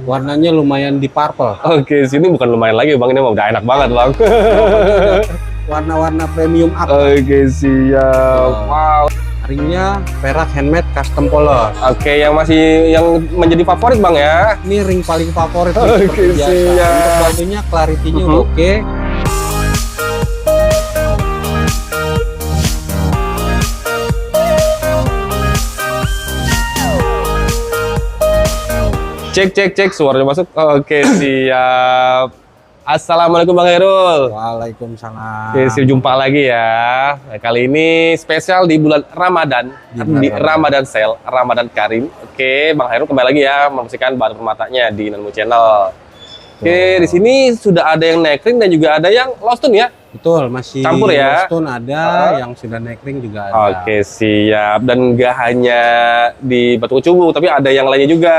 Warnanya lumayan di purple. Oke, sini bukan lumayan lagi bang, ini mah udah enak banget bang. Warna-warna premium up. Oke, siap. Wow. Ringnya perak handmade custom polos. Oke, yang menjadi favorit bang ya. Ini ring paling favorit nih, Oke, seperti biasa. siap. Untuk batunya clarity-nya udah oke. Cek, suaranya masuk. Oke, siap. Assalamualaikum Bang Hairul. Waalaikumsalam. Oke, jumpa lagi ya. Nah, kali ini spesial di bulan Ramadan, di Ramadan Sale, Ramadan Karim. Oke, Bang Hairul kembali lagi ya membersihkan bahan permatanya di Nanmu Channel. Oke, di sini sudah ada yang nekring dan juga ada yang lost tune ya. Betul, masih campur ya. lost tune ada, yang sudah nekring juga ada. Oke, siap. Dan nggak hanya di Batu Kecubung, tapi ada yang lainnya juga.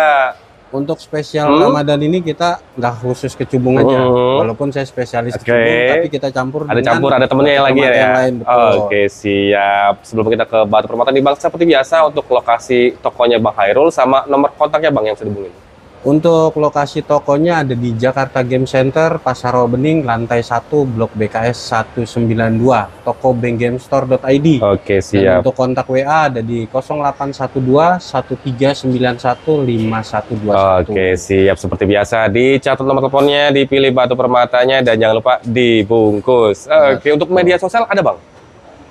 Untuk spesial Ramadan ini kita nggak khusus kecubung aja, walaupun saya spesialis kecubung, tapi kita campur. Ada temennya yang lagi ya. Yang lain, betul. Oke, siap. Sebelum kita ke Batu Permata nih Bang, seperti biasa untuk lokasi tokonya Bang Hairul sama nomor kontaknya Bang yang bisa dihubungin. Untuk lokasi tokonya ada di Jakarta Game Center, Pasar Rawabening, lantai 1, Blok BKS 192, toko bankgamestore.id. Oke, Dan siap. untuk kontak WA ada di 0812 1391 5121. Oke, siap. Seperti biasa, dicatat nomor teleponnya, dipilih batu permatanya, dan jangan lupa dibungkus. Oke, untuk media sosial ada Bang?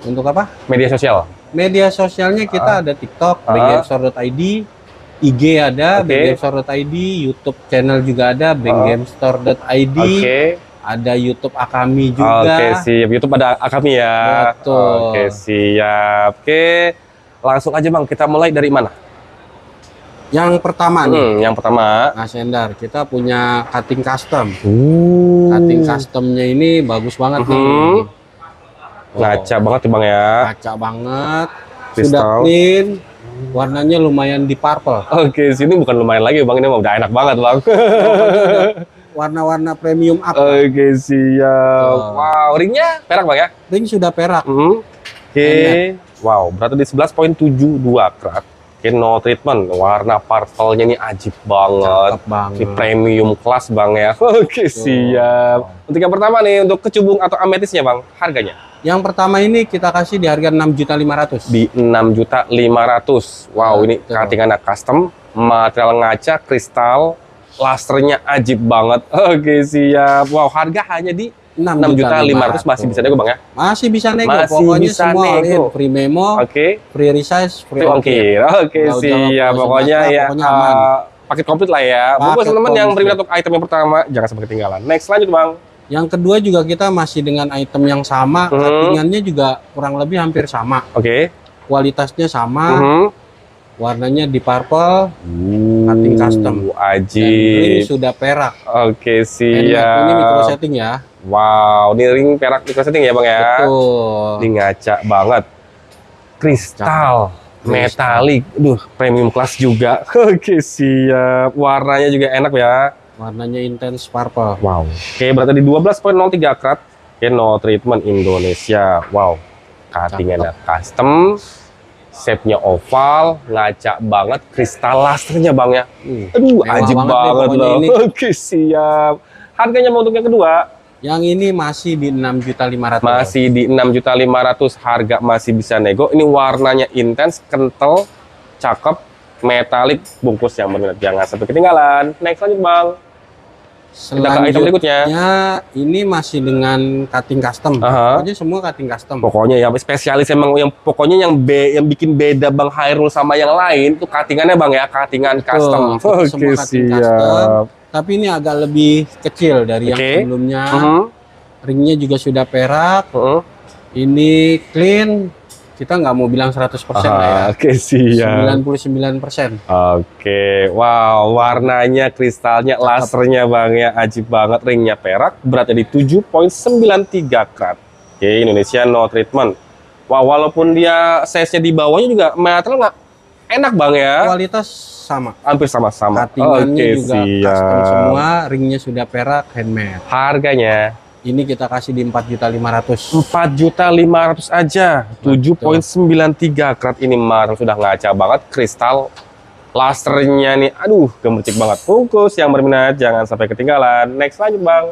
Untuk apa? Media sosial? Media sosialnya kita ada TikTok, bankgamestore.id, IG ada, bankgamestore.id, YouTube channel juga ada, bankgamestore.id, ada YouTube Akami juga. Oke, siap. YouTube ada Akami ya. Betul. Oke, siap. Oke, langsung aja Bang, kita mulai dari mana? Yang pertama nih. Yang pertama. Mas Endar, kita punya cutting custom. Cutting customnya ini bagus banget nih. Ngaca banget nih Bang ya. Ngaca banget. Kristal. Sudah clean. Warnanya lumayan di purple. Oke, sini bukan lumayan lagi Bang, ini mah udah enak banget Bang. Warna-warna premium up. Oke, siap. Wow, ringnya perak Bang ya? Ring sudah perak. Oke. Wow, berarti di 11,72 karat. Oke, no treatment. Warna purple-nya ini ajib banget. Ini premium kelas Bang ya. Oke, siap. Untuk yang pertama nih, untuk kecubung atau ametisnya Bang, harganya? Yang pertama ini kita kasih di harga 6.500.000. Di 6.500.000. Wow, ini cuttingannya custom, material ngaca, kristal, lasernya ajib banget. Oke, siap. Wow, harga hanya di 6.500.000. Masih bisa nego Bang ya? Masih bisa nego. Masih pokoknya bisa semua nego. Free memo, free resize, free ongkir. Oke, siap. Pokoknya ya paket komplit lah ya. Buat teman-teman yang berminat untuk item yang pertama, jangan sampai ketinggalan. Next, lanjut Bang. Yang kedua juga kita masih dengan item yang sama, cuttingannya juga kurang lebih hampir sama. Kualitasnya sama, warnanya di purple, cutting custom. Ajib. Ring sudah perak. Oke, siap. Ini micro setting ya. Wow, ini ring perak micro setting ya Bang ya. Betul. Ini ngaca banget. Kristal, metalik, premium kelas juga. Oke, siap. Warnanya juga enak ya. Warnanya intense purple. Wow. Oke, berarti di 12,03 karat. Oke, no treatment Indonesia. Wow. Cuttingannya custom. Shape-nya oval, ngaca banget. Kristal lasernya Bang ya. Aduh, ajib banget loh. Oke, siap. Harganya mau untuk yang kedua? Yang ini masih di 6.500.000. Masih di 6.500.000. Harga masih bisa nego. Ini warnanya intens, kental, cakep, metalik, bungkus yang berminat. Jangan sampai ketinggalan. Next lanjut Bang. Kita ke item berikutnya. Ini masih dengan cutting custom. Pokoknya semua cutting custom. Pokoknya yang spesialis emang yang pokoknya yang bikin beda Bang Hairul sama yang lain tuh cuttingannya Bang ya, cuttingan custom. Semua cutting custom. Tapi ini agak lebih kecil dari yang sebelumnya. Ringnya juga sudah perak. Ini clean. Kita nggak mau bilang 100% lah ya. Oke, siap. 99%. Oke, wow, warnanya, kristalnya, lasernya Bang ya, ajib banget. Ringnya perak, beratnya di 7,93 karat. Oke, Indonesia no treatment. Wow, walaupun dia size-nya di bawahnya juga material nggak enak Bang ya. Kualitas sama. Hampir sama-sama. Cuttingannya juga custom semua, ringnya sudah perak, handmade. Harganya? Ini kita kasih di 4.500.000. 4.500.000 aja. 7,93 karat ini material sudah ngaca banget, kristal Lasernya nih, aduh, gemericik banget. Bungkus yang berminat jangan sampai ketinggalan. Next lanjut bang.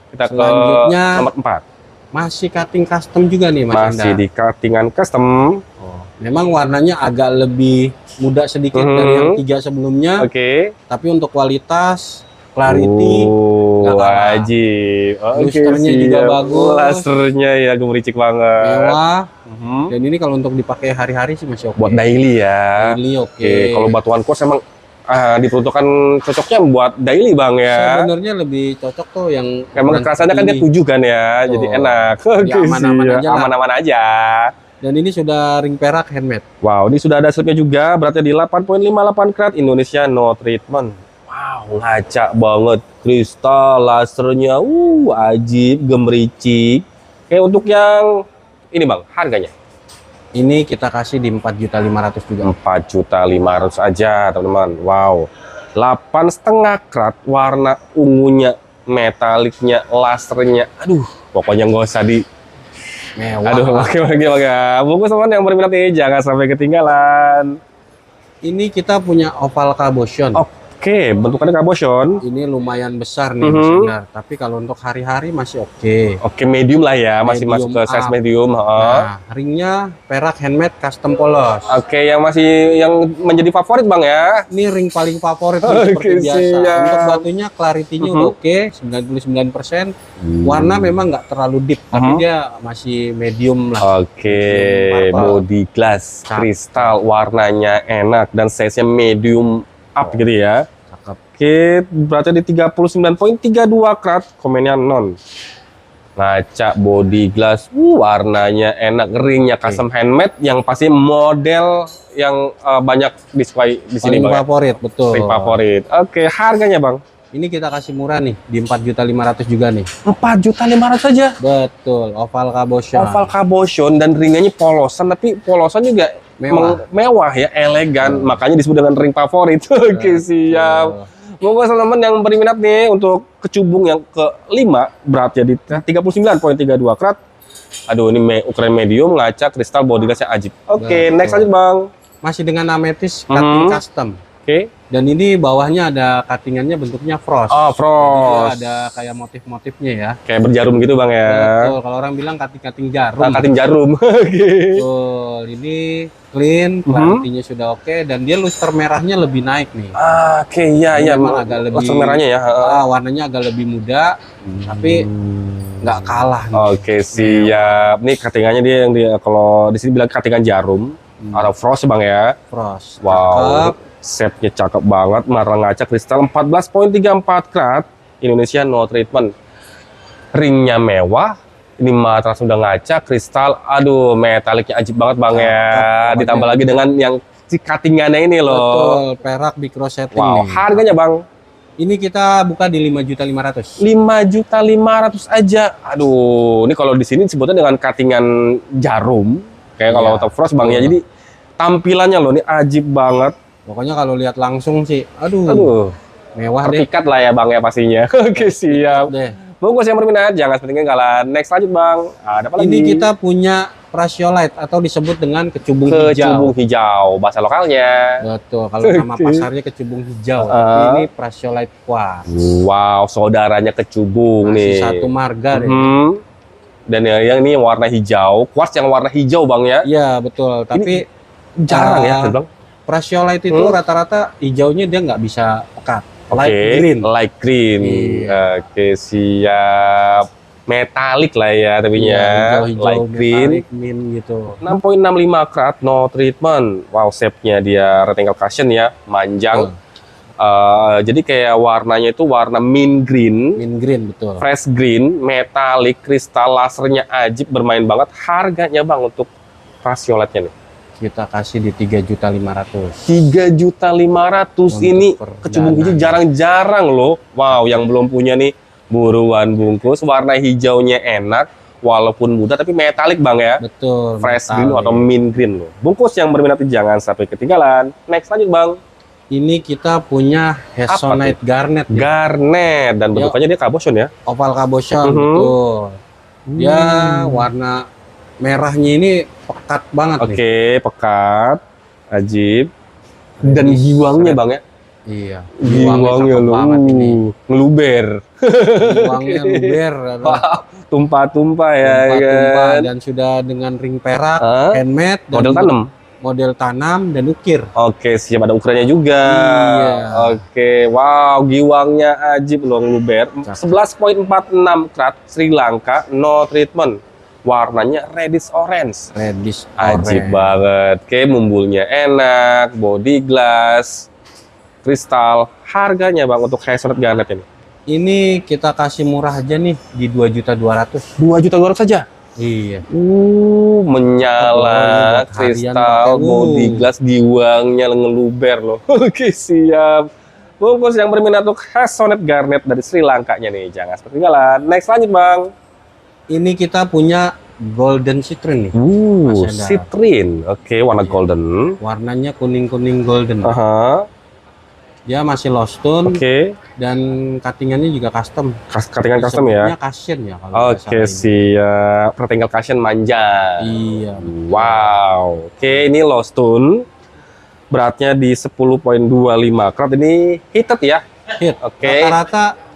Kita Selanjutnya, ke nomor 4. Masih cutting custom juga nih Mas Masih Enda. di cuttingan custom. Oh, memang warnanya agak lebih muda sedikit dari yang 3 sebelumnya. Oke. Tapi untuk kualitas, clarity, nggak kalah. Wajib. Lusternya juga bagus. Lasernya ya gemericik banget. Mewah. Dan ini kalau untuk dipakai hari-hari sih masih oke. Buat daily ya. Daily oke. Kalau batuan kos emang diperuntukkan cocoknya buat daily bang ya. Sebenarnya lebih cocok tuh yang emang kekerasannya kan dia 7 kan ya, jadi enak. Ya, aman-aman aja. Aman-aman aja. Dan ini sudah ring perak handmade. Wow, ini sudah ada slipnya juga, berarti di 8.58 karat Indonesia no treatment. Wow, ngaca banget, kristal, lasernya, ajib, gemericik. Kayak untuk yang ini bang, harganya? Ini kita kasih di 4.500.000 juga. 4.500.000 aja teman-teman. Wow, 8,5 karat, warna ungunya, metaliknya, lasernya. Aduh, pokoknya nggak usah di Mewah. aduh, oke. Bungkus teman yang berminat nih, jangan sampai ketinggalan. Ini kita punya oval cabochon. Oke, bentukannya cabochon. Ini lumayan besar nih, Mas Enda. Tapi kalau untuk hari-hari masih oke. Oke, medium lah ya, masih Medium masuk ke size up. medium. Nah, ringnya perak handmade custom polos. Oke, yang menjadi favorit bang ya. Ini ring paling favorit nih, seperti biasa. siap. Untuk batunya clarity-nya udah oke, 99%. Warna memang nggak terlalu deep, tapi dia masih medium lah. Oke, Medium purple. body glass, kristal, warnanya enak dan size-nya medium up gitu ya. Cakep. Oke, berarti di 39.32 karat, komennya non. Ngaca body glass, warnanya enak, ringnya custom handmade, yang pasti model yang banyak display di sini Paling bang. favorit, betul. Ring favorit. Oke, harganya bang? Ini kita kasih murah nih, di 4.500.000 juga nih. 4.500.000 saja. Betul, oval cabochon. Oval cabochon dan ringnya polosan, tapi polosan juga mewah ya, elegan. Makanya disebut dengan ring favorit. Oke, siap. Monggo teman-teman yang berminat nih untuk kecubung yang ke-5, beratnya di 39.32 karat. Aduh, ini ukuran medium, ngaca, kristal, body glassnya ajib. Oke, next lanjut bang. Masih dengan amethyst cutting custom. Oke. Dan ini bawahnya ada cuttingannya bentuknya frost. Oh, frost. Jadi ada kayak motif-motifnya ya. Kayak berjarum gitu bang ya. Betul, kalau orang bilang cutting jarum. Cutting jarum. Oke. Betul, ini clean, clarity-nya sudah oke, dan dia luster merahnya lebih naik nih. Oke, iya. Memang agak lebih luster merahnya ya. Warnanya agak lebih muda, tapi nggak kalah nih. Oke, siap. Nih cuttingannya dia yang kalau di sini bilang cuttingan jarum atau frost bang ya. Frost. Wow. Cakep. Setnya cakep banget, marang ngaca kristal 14.34 karat Indonesia no treatment. Ringnya mewah, ini matras udah ngaca kristal, aduh metaliknya ajib banget bang ya. Ditambah lagi dengan yang si cuttingannya ini loh. Betul, perak di cross setting. Wow, nih. harganya bang? Ini kita buka di 5.500.000. 5.500.000 aja. Aduh, ini kalau di sini disebutnya dengan cuttingan jarum, kayak kalau top frost bang ya. Jadi tampilannya loh, ini ajib banget. Pokoknya kalau lihat langsung sih, aduh mewah deh. Terpikat lah ya bang ya pastinya. Oke, siap. Bungkus yang berminat jangan ketinggalan. Next lanjut bang. Ada apa lagi? Ini kita punya Prasiolite atau disebut dengan kecubung hijau. Kecubung hijau, bahasa lokalnya. Betul, kalau nama pasarnya kecubung hijau. Tapi ini Prasiolite quartz. Wow, saudaranya kecubung nih. Satu marga deh. Dan yang ini warna hijau, quartz yang warna hijau bang ya? Iya betul, tapi ini jarang ya bang. Prasiolite itu rata-rata hijaunya dia nggak bisa pekat. Light green. Light green. Iya. Oke, siap. Metalik lah ya tapinya. Hijau-hijau, light green. mint gitu. 6.65 karat, no treatment. Wow, shape-nya dia rectangle cushion ya, manjang. Jadi kayak warnanya itu warna mint green. Mint green, betul. Fresh green, metalik, kristal, lasernya ajib, bermain banget. Harganya bang untuk Prasiolite-nya nih? Kita kasih di 3.500.000. 3.500.000 ini kecubung hijau jarang-jarang loh. Wow, yang belum punya nih buruan bungkus. Warna hijaunya enak, walaupun muda tapi metalik bang ya. Betul. Fresh green atau mint green loh. Bungkus yang berminat jangan sampai ketinggalan. Next lanjut bang. Ini kita punya Hessonite garnet. Garnet dan bentukannya dia cabochon ya. Oval cabochon, betul. Dia warna merahnya ini pekat banget nih. Oke, pekat, ajib. Dan giwangnya bang ya. Iya. Giwangnya cakep banget ini. Ngeluber. Giwangnya luber. Tumpah-tumpah ya Tumpah-tumpah kan. dan sudah dengan ring perak, Hah? handmade, dan Model tanam. model tanam dan ukir. Oke, siap, ada ukurannya juga. Iya. Oke, wow, giwangnya ajib loh ngeluber. 11,46 karat Sri Lanka, no treatment. Warnanya reddish orange. Reddish Ajib orange. banget. Oke, mumbulnya enak, body glass, kristal. Harganya bang untuk Hazelnut Garnet ini? Ini kita kasih murah aja nih di 2.200.000. 2.200.000 saja. Iya. Menyala, buat harian kristal, pakai, body glass, giwangnya ngeluber loh. Oke, siap. Bungkus yang berminat untuk Hazelnut Garnet dari Sri Lankanya nih, jangan seperti ketinggalan. Next lanjut bang. Ini kita punya golden citrine nih. Mas Enda. Citrine. Oke, warna golden. Warnanya kuning-kuning golden. Aha. Dia masih low stone. Oke. Dan cuttingannya juga custom. Cuttingan custom ya. Disebutnya cushion ya kalau nggak Oke, salah ini. siap. Vertical cushion manja. Iya. Wow. Oke, ini low stone. Beratnya di 10,25 karat. Ini heated ya. Hit. Oke. Rata-rata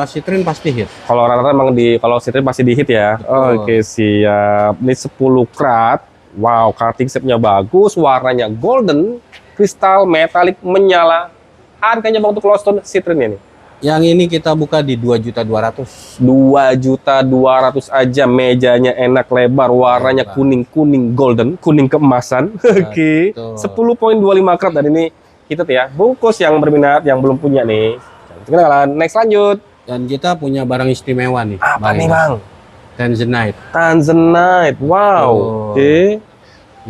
citrine pasti hit. Kalau rata-rata memang kalau citrine pasti di hit ya. Betul. Oke, siap. Ini 10 karat. Wow, cutting shape-nya bagus, warnanya golden, kristal metalik menyala. Harganya bang untuk low stone citrine ini? Yang ini kita buka di 2.200.000. 2.200.000 aja, mejanya enak lebar, warnanya Lebar. kuning-kuning golden, kuning keemasan. Oke, 10,25 karat dan ini heated ya. Bungkus yang berminat, yang belum punya nih. Kenalan, next lanjut. Dan kita punya barang istimewa nih. Apa nih bang? Tanzanite. Tanzanite, wow. Oh. Oke.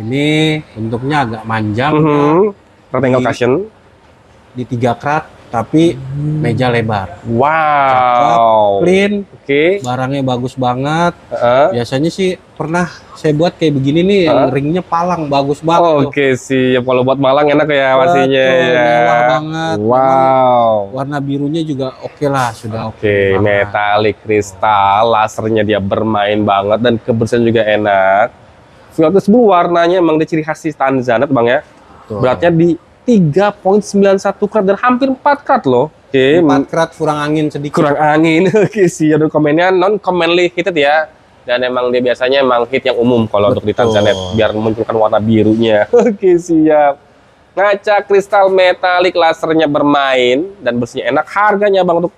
Ini bentuknya agak manjang. Rectangle cushion. Di 3 karat, tapi meja lebar. Wow. Clean. Oke. Barangnya bagus banget. Heeh. Biasanya sih pernah saya buat kayak begini nih, yang ringnya palang bagus banget. Oke, siap. Kalau buat Malang enak ya pastinya Betul, ya. mewah banget. Wow. Warna birunya juga oke lah, sudah oke. Oke, metalik kristal, lasernya dia bermain banget dan kebersihan juga enak. Film tersebut warnanya emang dia ciri khas si Tanzanite bang ya. Betul. Beratnya di 3,91 karat dan hampir 4 karat loh. Oke, 4 karat kurang angin sedikit. kurang angin. Oke, siap. Komennya non commonly heated ya. Dan emang dia biasanya emang hit yang umum kalau untuk di Tanzanite biar memunculkan warna birunya. Oke, siap. Ngaca kristal metalik lasernya bermain dan bersihnya enak. Harganya bang untuk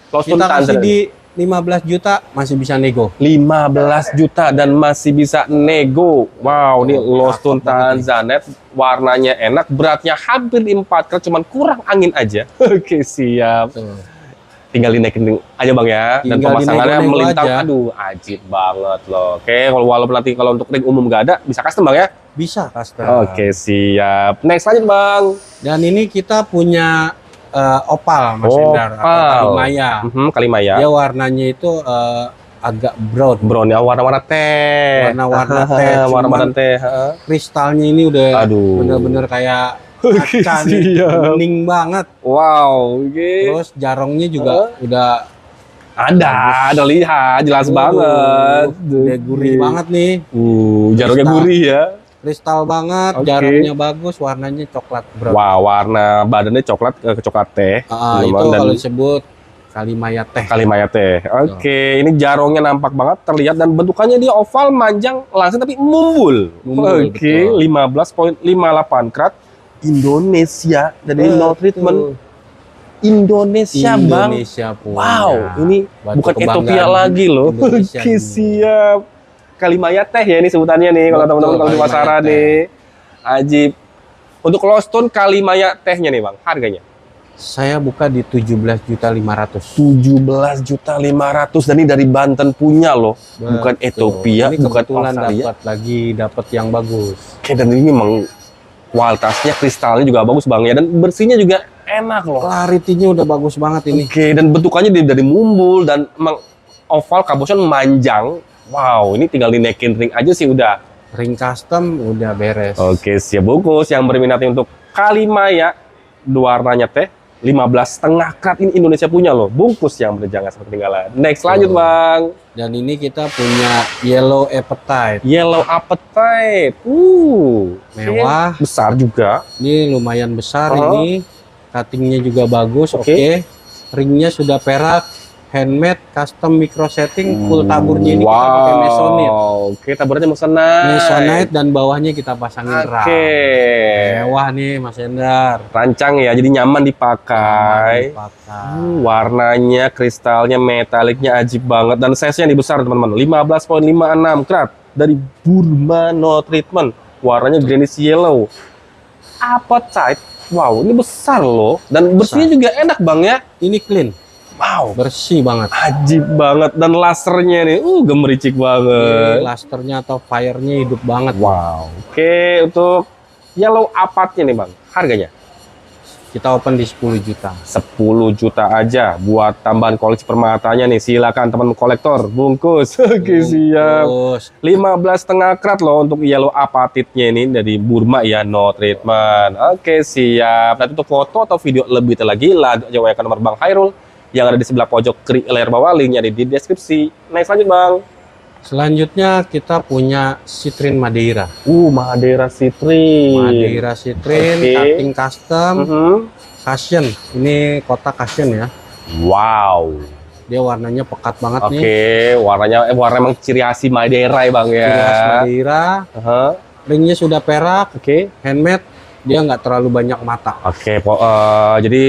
low stone Kita kasih Tanzanite di 15 juta masih bisa nego. 15 juta dan masih bisa nego. Wow, ini low stone Tanzanite, warnanya enak, beratnya hampir 4 karat, cuman kurang angin aja. Oke, siap. Tinggal dinaikin aja bang ya, dan Tinggal pemasangannya dinego-nego melintang. aja. Aduh, ajib banget loh. Oke, kalau walaupun nanti kalau untuk ring umum nggak ada, bisa custom bang ya. Bisa custom. Oke, siap. Next lanjut bang. Dan ini kita punya opal Mas Endar, atau kalimaya. Kalimaya. Dia warnanya itu agak brown. Brown ya, warna-warna teh. Warna-warna teh. Warna-warna Cuman teh. kristalnya ini udah Aduh. bener-bener kayak Oke, kaca nih, siap. bening banget. Wow, oke. Terus jarongnya juga udah Ada lihat, jelas banget. udah gurih banget nih. Jarumnya Kristal. gurih ya. Kristal banget, Oke. jarumnya bagus, warnanya coklat brown. Wah, warna badannya coklat, coklat teh. Itu Dan kalau disebut kalimaya teh. kalimaya teh. Oke, ini jarongnya nampak banget terlihat dan bentukannya dia oval, manjang, langsing tapi mumbul. Mumbul, Oke, betul. 15,58 karat. Indonesia dan ini no treatment. Indonesia, bang. Indonesia punya. Wow, ini Batu bukan kebanggaan Ethiopia lagi loh. Indonesia Oke, ini. siap. Kalimaya teh ya ini sebutannya nih kalau Betul, teman-teman kalau di kalimaya pasaran teh. nih. Ajib. Untuk low stone kalimaya tehnya nih bang, harganya Saya buka di 17.500.000. 17.500.000 dan ini dari Banten punya loh, bukan Ethiopia, Ini bukan kebetulan Australia. dapat yang bagus. Oke, dan ini memang kualitasnya kristalnya juga bagus bang ya dan bersihnya juga enak loh. Clarity-nya udah bagus banget ini. Oke, dan bentukannya dari mumbul dan emang oval cabochon manjang. Wow, ini tinggal dinaikin ring aja sih udah. Ring custom udah beres. Oke, siap bungkus yang berminat untuk kalimaya, warnanya teh 15,5 karat ini Indonesia punya loh. Bungkus yang jangan sampai ketinggalan. Next, lanjut Bang. Dan ini kita punya Yellow Appetite. Yellow Appetite. Mewah. Besar juga. Ini lumayan besar ini. Cuttingnya juga bagus. Oke. Oke. Ringnya sudah perak. Handmade, custom micro setting, full taburnya ini kita pakai Masonite. Oke, taburnya Masonite. Masonite dan bawahnya kita pasangin ram. Mewah nih Mas Endar. Rancang ya, jadi nyaman dipakai. Warnanya, kristalnya, metaliknya ajib banget. Dan size-nya nih besar teman-teman. 15,56 karat dari Burma No Treatment. Warnanya greenish yellow. Appetite. Wow, ini besar loh. Dan bersihnya juga enak Bang ya. Ini clean. Wow, bersih banget, ajib banget. Dan lasernya nih, gemericik banget. Lasernya atau fire-nya hidup banget. Wow. Oke, untuk Yellow Appetite nih Bang, harganya? Kita open di 10 juta. 10 juta aja buat tambahan koleksi permatanya nih. Silakan teman kolektor, bungkus. Oke, siap. 15,5 karat loh untuk Yellow Appetite-nya ini dari Burma ya, No Treatment. Oke, siap. Nanti untuk foto atau video lebih detail lagi, langsung aja ke nomor Bang Hairul yang ada di sebelah pojok kiri layar bawah, linknya ada di deskripsi. Next, lanjut Bang. Selanjutnya kita punya Citrine Madeira. Madeira Citrine. Madeira Citrine, cutting custom, cushion. Ini kotak cushion ya. Wow. Dia warnanya pekat banget nih. Oke, warna emang ciri khas Madeira ya Bang ya. Ciri khas Madeira. Ringnya sudah perak. Handmade. Dia nggak terlalu banyak mata. Jadi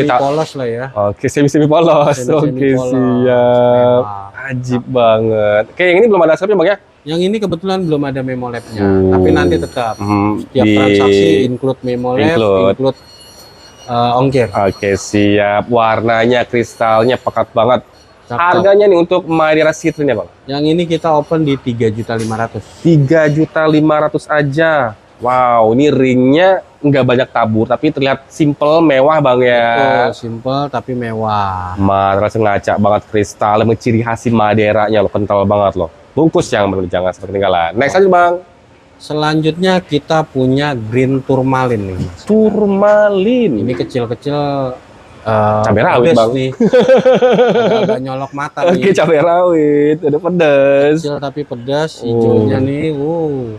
semi polos lah ya. Semi polos. Siap. Ajib banget. Yang ini belum ada asapnya Bang ya? Yang ini kebetulan belum ada memo lab-nya, tapi nanti tetap setiap transaksi include memo lab, include ongkir. Siap. Warnanya, kristalnya pekat banget. Harganya nih untuk Madeira Citrine ya Bang? Yang ini kita open di 3.500.000. 3.500.000 aja. Wow, ini ringnya nggak banyak tabur, tapi terlihat simple, mewah Bang ya. Simple tapi mewah. Terasa ngacak banget kristal, emang ciri khas Madeira-nya loh, kental banget loh. Bungkus yang bener, jangan sampai ketinggalan. Next aja Bang. Selanjutnya kita punya Green Tourmaline nih Mas. Tourmaline. Ini kecil-kecil. Cabai rawit Bang nih. Agak nyolok mata nih. Cabai rawit, udah pedas. Kecil tapi pedas, hijaunya nih.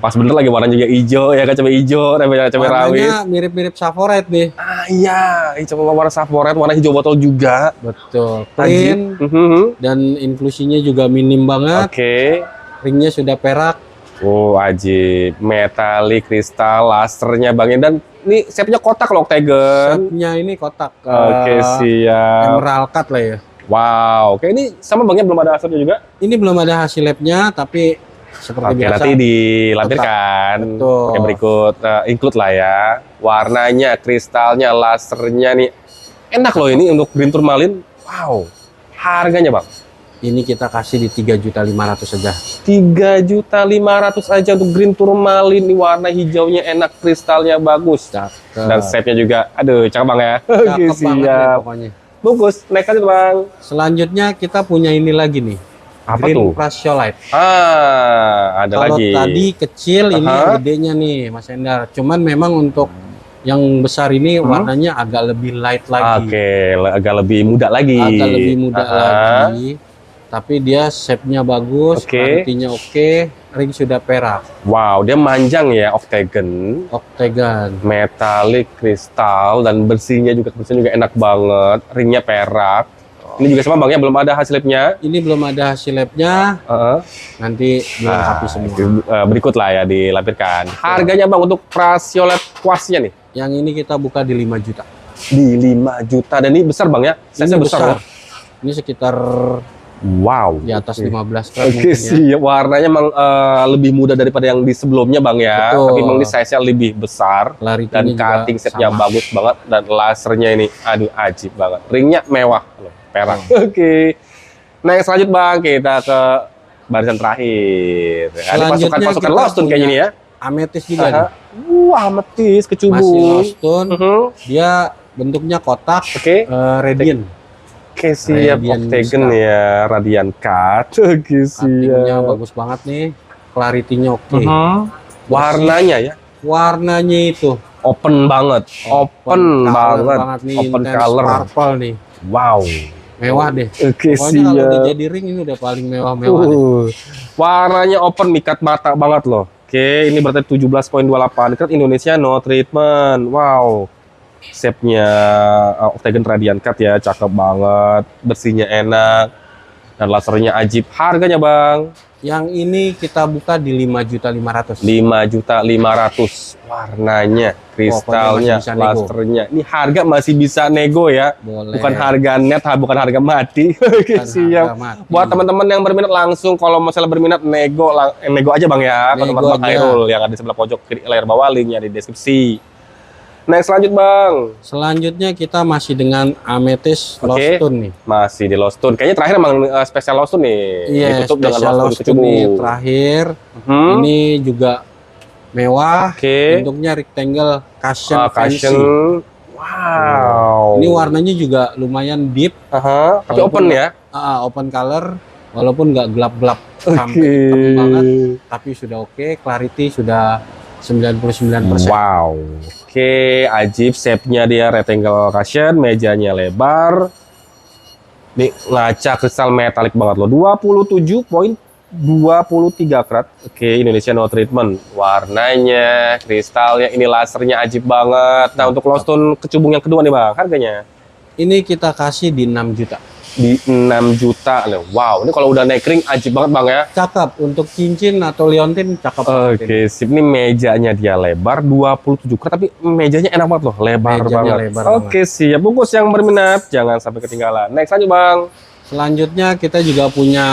Pas bener lagi warnanya juga hijau ya kan, cabai hijau, cabai rawit. Warnanya mirip-mirip Savorite nih. Iya, coba warna Savorite, warna hijau botol juga. Betul. Clean. Dan inklusinya juga minim banget. Ringnya sudah perak. Ajib. Metalik, kristal, lasernya Bang. Dan ini shape-nya kotak loh, Octagon. Shape-nya ini kotak. Siap. Emerald cut lah ya. Wow. Ini sama Bangnya belum ada hasilnya juga? Ini belum ada hasil lab-nya, tapi seperti biasa. Nanti dilampirkan. Betul. Berikut include lah ya. Warnanya, kristalnya, lasernya nih. Enak loh ini untuk Green Tourmaline. Wow. Harganya Bang? Ini kita kasih di 3.500.000 saja. 3.500.000 aja untuk Green Tourmaline. Ini warna hijaunya enak, kristalnya bagus. Dan shape-nya juga, aduh, cakep Bang ya. Cakep banget pokoknya. Bungkus, next aja Bang. Selanjutnya kita punya ini lagi nih. Apa Green tuh? Prasiolite. Ada lagi. Kalau tadi kecil, ini gedenya nih Mas Endar. Cuman memang untuk yang besar ini warnanya agak lebih light lagi. Agak lebih muda lagi. Agak lebih muda lagi. Tapi dia shape-nya bagus, kualitinya oke, ring sudah perak. Wow, dia manjang ya, Octagon. Metalik, kristal, dan bersihnya juga enak banget. Ringnya perak. Ini juga sama Bangnya, belum ada hasil lab-nya. Ini belum ada hasil lab-nya. Nanti dilengkapi semua. Berikut lah ya, dilampirkan. Harganya Bang untuk Prasiolite kuasnya nih? Yang ini kita buka di 5 juta. Di 5 juta, dan ini besar Bang ya? Size-nya besar. Ini sekitar di atas 15 karat sih, warnanya emang lebih muda daripada yang di sebelumnya Bang ya. Tapi emang ini size-nya lebih besar. Dan cutting set-nya bagus banget. Dan lasernya ini, aduh ajib banget. Ringnya mewah, perak. Next lanjut Bang, kita ke barisan terakhir. Ada pasukan Lost Stone kayaknya ini ya. Ametis juga nih. Ametis, kecubung. Masih Lost Stone. Dia bentuknya kotak, radiant. Siap, Octagon ya, Radiant Cut. Siap. Bagus banget nih, clarity-nya oke. Warnanya ya, Warnanya itu open banget, open banget, nih, open intense color. purple nih. Wow, mewah deh. Oke, Pokoknya kalau siap. udah jadi ring ini udah paling mewah-mewah deh. Warnanya open, mikat mata banget loh. Oke, ini berarti 17.28. Cut Indonesia no treatment. Wow. Shape-nya Octagon Radiant Cut ya, cakep banget. Bersihnya enak. Dan lasernya ajib. Harganya, Bang? Yang ini kita buka di 5.500.000. 5.500.000. Warnanya, kristalnya, masih bisa nego. lasernya. Ini harga masih bisa nego ya. Boleh. Bukan harga net, bukan harga mati. Oke, Bukan siap. harga mati. Buat teman-teman yang berminat langsung, kalau misalnya berminat nego, nego aja Bang ya. Ke Nego nomor Bang aja. Khairul yang ada di sebelah pojok kiri layar bawah, linknya di deskripsi. Next lanjut Bang. Selanjutnya kita masih dengan amethyst Oke. Lost Stone nih. Masih di Lost Stone. Kayaknya terakhir emang spesial Lost Stone nih. Iya, Ditutup dengan spesial Lost Lost Stone Stone nih kecubung. terakhir. Hmm. Ini juga mewah. Oke. Bentuknya rectangle cushion fancy. Cushion. Wow. Ini warnanya juga lumayan deep. Aha, tapi Walaupun open ya. Open color, walaupun nggak gelap-gelap sampai Oke. hitam banget, tapi sudah oke. Clarity sudah 99%. Wow. Oke, ajib. Shape-nya dia rectangle cushion, mejanya lebar. Ini ngaca kristal metalik banget loh. 27.23 karat. Oke, Indonesia no treatment. Warnanya, kristalnya, ini lasernya ajib banget. Nah, untuk Lost Stone kecubung yang kedua nih, Bang. Harganya Ini kita kasih di 6 juta. di 6 juta loh. Wow, ini kalau udah naik ring ajib banget, Bang ya. Cakep untuk cincin atau liontin, cakep banget ini. Oke, sip. Ini mejanya dia lebar 27 karat, tapi mejanya enak banget loh, lebar Mejanya banget. lebar Oke, siap. Bungkus yang berminat, jangan sampai ketinggalan. Next lanjut, Bang. Selanjutnya kita juga punya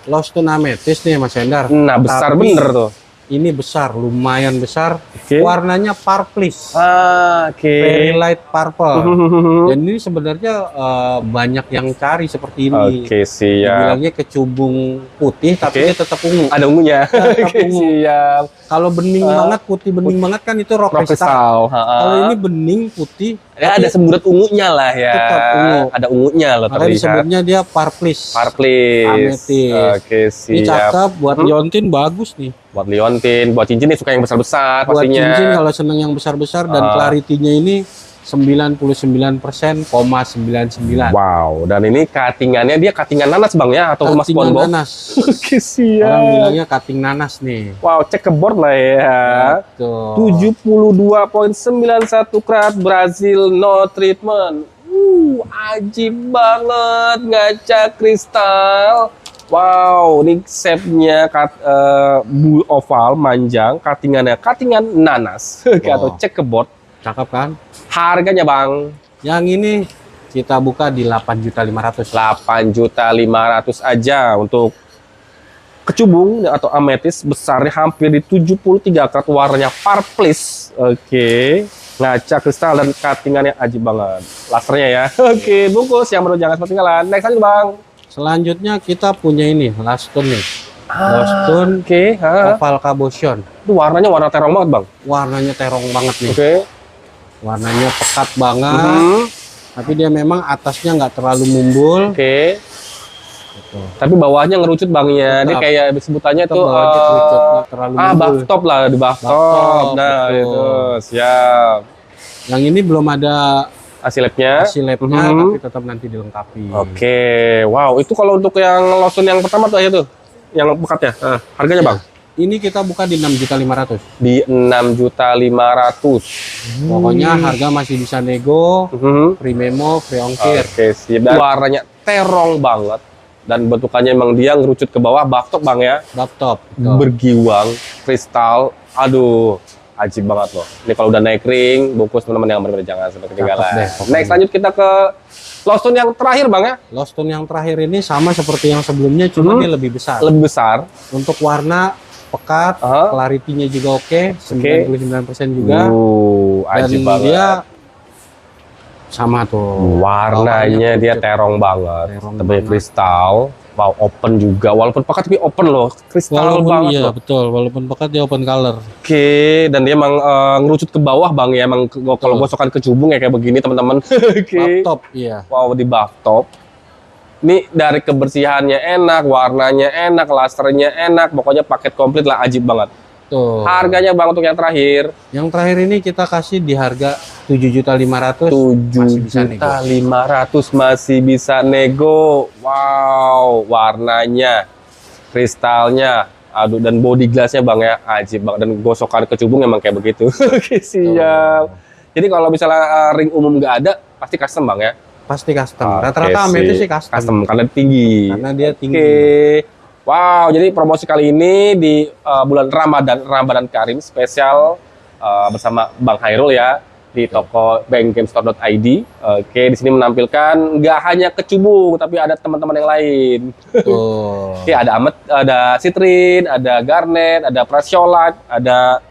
Lost Stone amethyst nih Mas Endar. Nah, besar Tapi bener tuh. Ini besar, lumayan besar. Oke. Warnanya purplish. Oke. Very light purple. Dan ini sebenarnya banyak yang cari seperti ini. Oke, siap. Dibilangnya kecubung putih, tapi Oke. dia tetap ungu. Ada ungunya. Tetap Oke, ungu. siap. Kalau bening banget, putih bening banget kan itu rock Rock crystal. crystal. Kalau ini bening putih, Ya, tapi ada semburat ungunya lah ya. Tetap ungu. Ada ungunya loh makanya terlihat. disebutnya dia purplish. Purplish. Amethyst. Oke, Ini siap. cakep, buat liontin bagus nih. Buat liontin, buat cincin nih suka yang besar-besar Buat pastinya. cincin kalau seneng yang besar-besar dan clarity-nya ini 99,99%. Wow, dan ini cuttingannya dia cuttingan nanas Bang ya atau emas Cuttingan bonbon? nanas. Oke, siap. Orang bilangnya cutting nanas nih. Wow, checkerboard lah ya. Tuh. 72.91 karat Brazil no treatment. Ajib banget ngaca kristal. Wow, ini shape-nya oval, manjang, cuttingan nanas atau checkerboard. Cakep kan? Harganya Bang, Yang ini kita buka di 8.500.000. 8.500.000 aja untuk kecubung atau amethyst besarnya hampir di 73 karat, warnanya purplish. Oke. Ngaca kristal dan cuttingannya ajib banget. Lasernya ya. Oke, bungkus yang baru jangan sampai ketinggalan. Next aja Bang. Selanjutnya kita punya ini, Lost Stone nih. Lost Stone Oke, oval cabochon. itu warnanya warna terong banget Bang. Warnanya terong banget nih. Oke. Warnanya pekat banget. Mhm. Tapi dia memang atasnya nggak terlalu mumbul. Oke. Gitu. Tapi bawahnya ngerucut Bang ya. Dia Tetap. kayak sebutannya Tetap tuh bawahnya kerucut, nggak terlalu mumbul. bathtub lah, di bathtub. Bathtub, Nah, betul. itu. Siap. Yang ini belum ada Hasil labnya. hasil labnya, Mhm. tapi tetap nanti dilengkapi. Oke, wow, itu kalau untuk yang Lost Stone yang pertama tuh ya tuh, yang pekatnya, harganya Bang? Ini kita buka di 6.500.000. Di 6.500.000. Pokoknya harga masih bisa nego, Mhm. free memo, free ongkir. Oke, sip. Dan warnanya terong banget dan bentukannya emang dia ngerucut ke bawah bathtub Bang ya, Bathtub. bergiwang, kristal, aduh, ajib banget loh. Ini kalau udah naik ring, bungkus teman-teman yang benar jangan sampai ketinggalan. Cakep deh, pokoknya. Next lanjut kita ke Lost Stone yang terakhir Bang ya, Lost Stone yang terakhir ini sama seperti yang sebelumnya, cuma dia lebih besar. lebih besar. Untuk warna pekat, clarity-nya juga oke, 99% juga. Dan Ajib banget. dia sama tuh. Warnanya Bawahnya dia kerucut. terong banget, Terong tapi banget. kristal. Wow, open juga. Walaupun pekat tapi open loh, kristal Walaupun banget iya loh. betul, walaupun pekat dia open color. Oke, dan dia emang ngerucut ke bawah Bang ya, emang kalau gosokan kecubung ya kayak begini teman-teman. Oke. Bathtub, iya. Wow, di bathtub. Ini dari kebersihannya enak, warnanya enak, lasernya enak, pokoknya paket komplit lah, ajib banget. Tuh. Harganya Bang untuk yang terakhir? Yang terakhir ini kita kasih di harga 7.500.000. 7.500.000 masih bisa nego. Wow, warnanya, kristalnya, aduh, dan body glassnya Bang ya, ajib Bang. Dan gosokan kecubung emang kayak begitu. Oke, siap. Jadi kalau misalnya ring umum nggak ada, pasti custom Bang ya? Pasti custom. Rata-rata Ame itu sih custom. Karena tinggi. Karena dia tinggi. Oke. Wow, jadi promosi kali ini di bulan Ramadan Karim spesial bersama Bang Hairul ya di toko bankgamestore.id. Oke, di sini menampilkan nggak hanya kecubung tapi ada teman-teman yang lain. Oke, ada Citrin, ada Garnet, ada Prasiolite, ada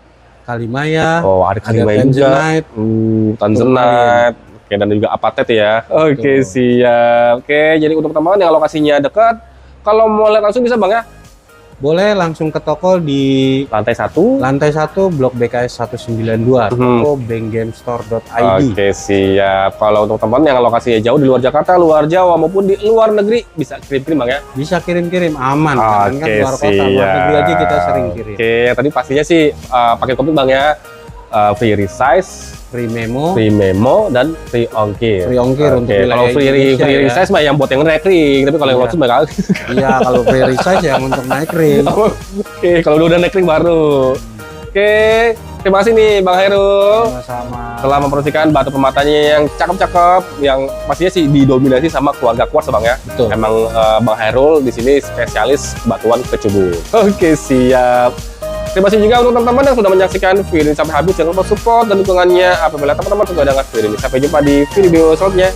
Kalimaya. Oh, ada Kalimaya juga. Tanzanite. Oke, dan juga Apatet ya. Oke, siap. Oke, jadi untuk teman-teman yang lokasinya dekat, kalau mau lihat langsung bisa Bang ya? Boleh langsung ke toko di lantai 1. Lantai 1 Blok BKS 192, toko bankgamestore.id. Oke, siap. Kalau untuk teman-teman yang lokasinya jauh di luar Jakarta, luar Jawa maupun di luar negeri bisa kirim-kirim Bang ya? Bisa kirim-kirim aman. Kan luar kota, luar negeri aja kita sering kirim. Oke, tadi pastinya sih pakai komplit Bang ya. Free resize, free memo, dan free ongkir. Free ongkir untuk kalau free resize mah yang buat yang naik ring, tapi kalau yang langsung bakal. Iya, kalau free resize yang untuk naik ring. Oke, kalau udah naik ring baru. Oke, terima kasih nih Bang Hairul. Sama-sama. Telah mempromosikan batu permatanya yang cakep-cakep, yang pastinya sih didominasi sama keluarga Quartz Bang ya. Betul. Emang Bang Hairul di sini spesialis batuan kecubung. Oke, siap. Terima kasih juga untuk teman-teman yang sudah menyaksikan video ini sampai habis. Jangan lupa support dan dukungannya apabila teman-teman sudah dengar video ini. Sampai jumpa di video selanjutnya.